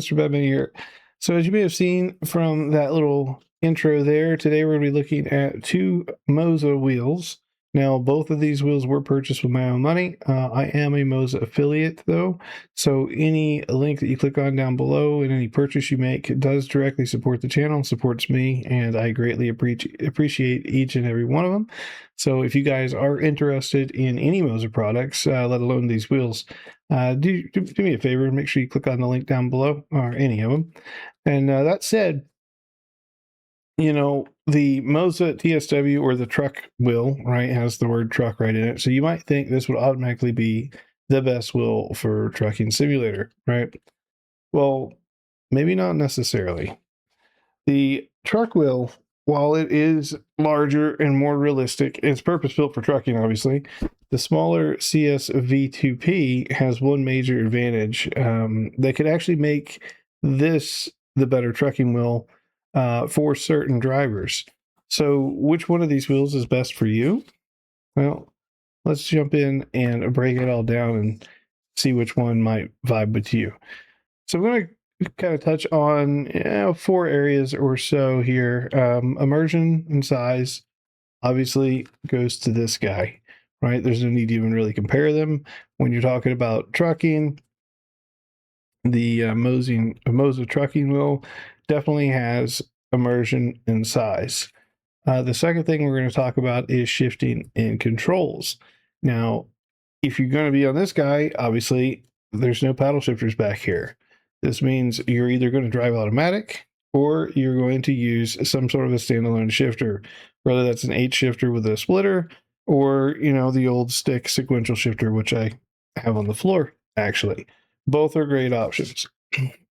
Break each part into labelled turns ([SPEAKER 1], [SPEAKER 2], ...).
[SPEAKER 1] MrBadMae here. So as you may have seen from that little intro there, today we're going to be looking at two MOZA wheels. Now, both of these wheels were purchased with my own money. I am a MOZA affiliate, though, so any link that you click on down below and any purchase you make does directly support the channel, supports me, and I greatly appreciate each and every one of them. So if you guys are interested in any MOZA products, let alone these wheels, do me a favor and make sure you click on the link down below, or any of them. And that said, you know, the MOZA TSW, or the truck wheel, right, has the word truck right in it. So you might think this would automatically be the best wheel for trucking simulator, right? Well, maybe not necessarily. The truck wheel, while it is larger and more realistic, it's purpose-built for trucking, obviously. The smaller CS V2P has one major advantage. That could actually make this the better trucking wheel for certain drivers. So which one of these wheels is best for you? Well, let's jump in and break it all down and see which one might vibe with you. So I'm going to kind of touch on 4 areas or so here. Immersion and size obviously goes to this guy, right? There's no need to even really compare them. When you're talking about trucking, the MOZA trucking wheel definitely has immersion and size. The second thing we're going to talk about is shifting and controls. Now, if you're going to be on this guy, obviously there's no paddle shifters back here. This means you're either going to drive automatic or you're going to use some sort of a standalone shifter, whether that's an 8 shifter with a splitter or, you know, the old stick sequential shifter, which I have on the floor, actually. Both are great options.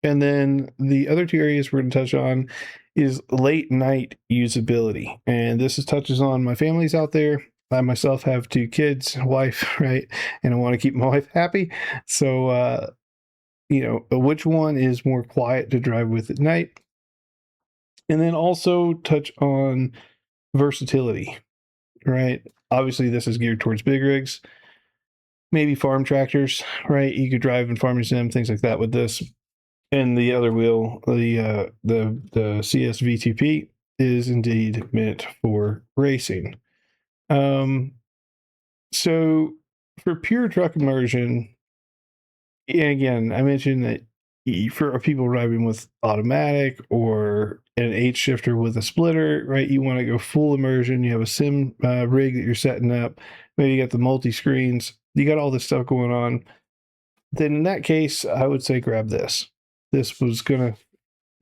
[SPEAKER 1] And then the other 2 areas we're going to touch on is late night usability. And this touches on my families out there. I myself have 2 kids, wife, right? And I want to keep my wife happy. So, you know, which one is more quiet to drive with at night? And then also touch on versatility, right? Obviously, this is geared towards big rigs, maybe farm tractors, right? You could drive in farming sim, things like that with this. And the other wheel, the CS V2P, is indeed meant for racing. So for pure truck immersion, and again, I mentioned that for people driving with automatic or an 8 shifter with a splitter, right? You want to go full immersion. You have a sim rig that you're setting up. Maybe you got the multi screens. You got all this stuff going on. Then in that case, I would say grab this. This was going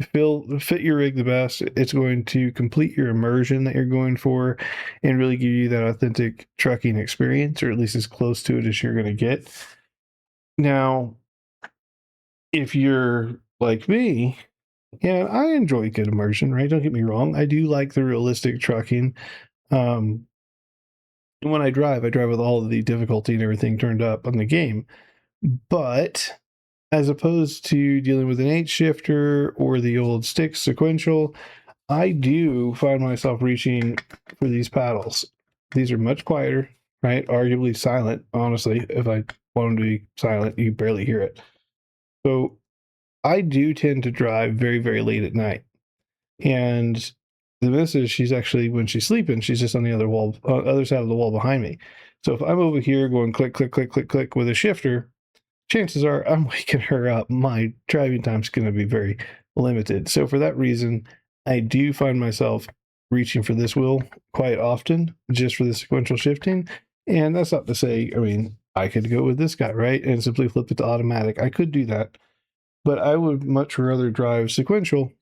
[SPEAKER 1] to fit your rig the best. It's going to complete your immersion that you're going for and really give you that authentic trucking experience, or at least as close to it as you're going to get. Now, if you're like me, yeah, I enjoy good immersion, right? Don't get me wrong. I do like the realistic trucking. And when I drive with all of the difficulty and everything turned up on the game. But as opposed to dealing with an 8 shifter or the old stick sequential, I do find myself reaching for these paddles. These are much quieter, right? Arguably silent. Honestly, if I want them to be silent, you barely hear it. So I do tend to drive very, very late at night. And the missus, she's actually, when she's sleeping, she's just on the other side of the wall behind me. So if I'm over here going click, click, click, click, click with a shifter, chances are I'm waking her up. My driving time's going to be very limited. So for that reason, I do find myself reaching for this wheel quite often just for the sequential shifting. And that's not to say, I mean, I could go with this guy, right? And simply flip it to automatic. I could do that. But I would much rather drive sequential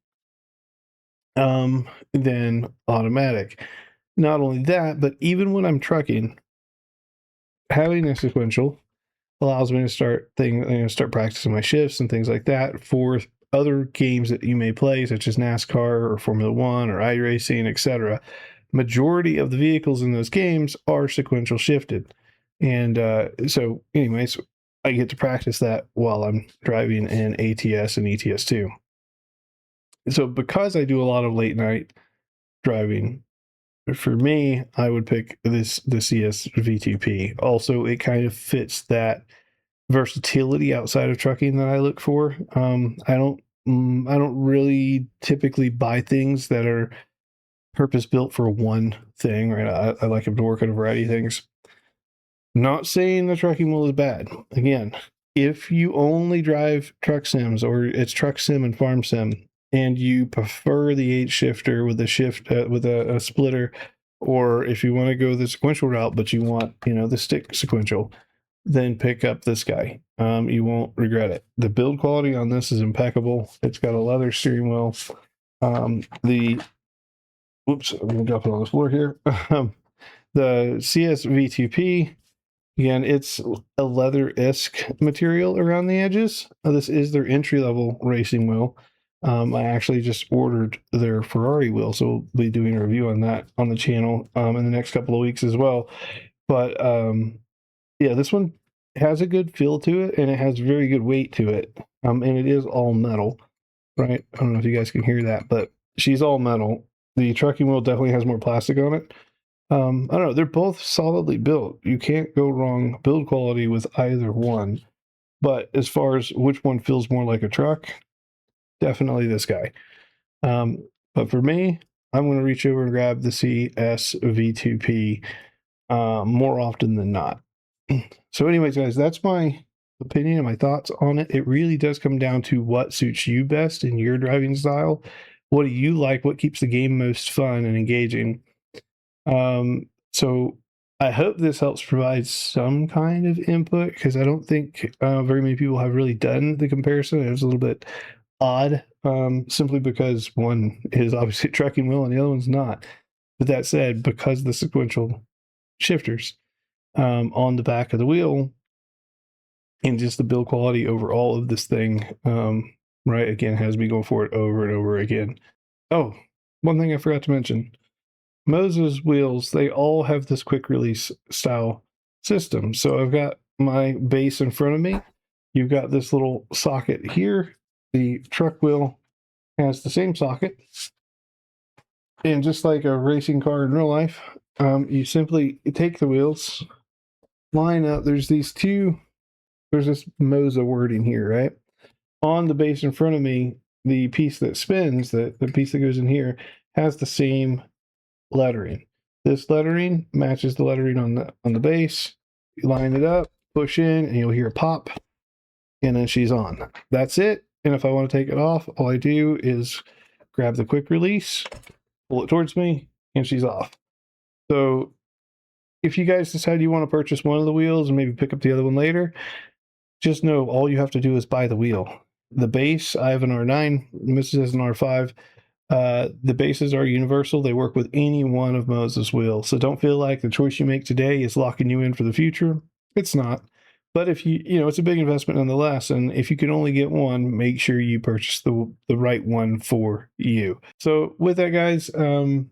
[SPEAKER 1] than automatic. Not only that, but even when I'm trucking, having a sequential allows me to start practicing my shifts and things like that for other games that you may play, such as NASCAR or Formula One or iRacing, etc. Majority of the vehicles in those games are sequential shifted. And so anyways, I get to practice that while I'm driving in ATS and ETS2. So because I do a lot of late night driving, for me, I would pick the CS V2P. Also, it kind of fits that versatility outside of trucking that I look for. I don't I don't really typically buy things that are purpose built for one thing, right? I like them to work on a variety of things. Not saying the trucking wheel is bad. Again, if you only drive truck sims, or it's truck sim and farm sim, and you prefer the 8 shifter with a shift with a splitter, or if you want to go the sequential route but you want, you know, the stick sequential, then pick up this guy. You won't regret it. The build quality on this is impeccable. It's got a leather steering wheel. Whoops, I'm gonna drop it on the floor here. The CS V2P, again, it's a leather-esque material around the edges. This is their entry-level racing wheel. I actually just ordered their Ferrari wheel, so we'll be doing a review on that on the channel in the next couple of weeks as well. But yeah, this one has a good feel to it, and it has very good weight to it. And it is all metal, right? I don't know if you guys can hear that, but she's all metal. The trucking wheel definitely has more plastic on it. I don't know. They're both solidly built. You can't go wrong build quality with either one. But as far as which one feels more like a truck, definitely this guy. But for me, I'm going to reach over and grab the CS V2P more often than not. So anyways, guys, that's my opinion and my thoughts on it. It really does come down to what suits you best in your driving style. What do you like? What keeps the game most fun and engaging? So I hope this helps provide some kind of input, because I don't think very many people have really done the comparison. It was a little bit odd, simply because one is obviously a trucking wheel and the other one's not. But that said, because the sequential shifters on the back of the wheel and just the build quality overall of this thing, right, again, has me go for it over and over again. Oh, one thing I forgot to mention. MOZA's wheels, they all have this quick release style system. So I've got my base in front of me. You've got this little socket here. The truck wheel has the same socket. And just like a racing car in real life, you simply take the wheels, line up. There's this MOZA wording here, right? On the base in front of me, the piece that spins, the piece that goes in here, has the same lettering. This lettering matches the lettering on the base. You line it up, push in, and you'll hear a pop, and then she's on. That's it. And if I want to take it off, all I do is grab the quick release, pull it towards me, and she's off. So if you guys decide you want to purchase one of the wheels and maybe pick up the other one later, just know all you have to do is buy the wheel. The base, I have an R9, Mrs. has an R5. The bases are universal. They work with any one of MOZA's wheels. So don't feel like the choice you make today is locking you in for the future. It's not. But if you know, it's a big investment nonetheless. And if you can only get one, make sure you purchase the right one for you. So with that, guys, I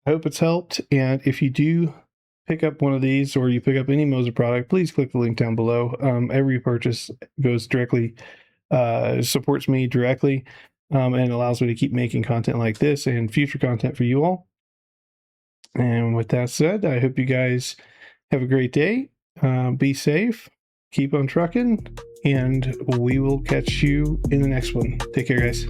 [SPEAKER 1] hope it's helped. And if you do pick up one of these, or you pick up any MOZA product, please click the link down below. Every purchase goes directly, supports me directly. And allows me to keep making content like this and future content for you all. And with that said, I hope you guys have a great day. Be safe, keep on trucking, and we will catch you in the next one. Take care, guys.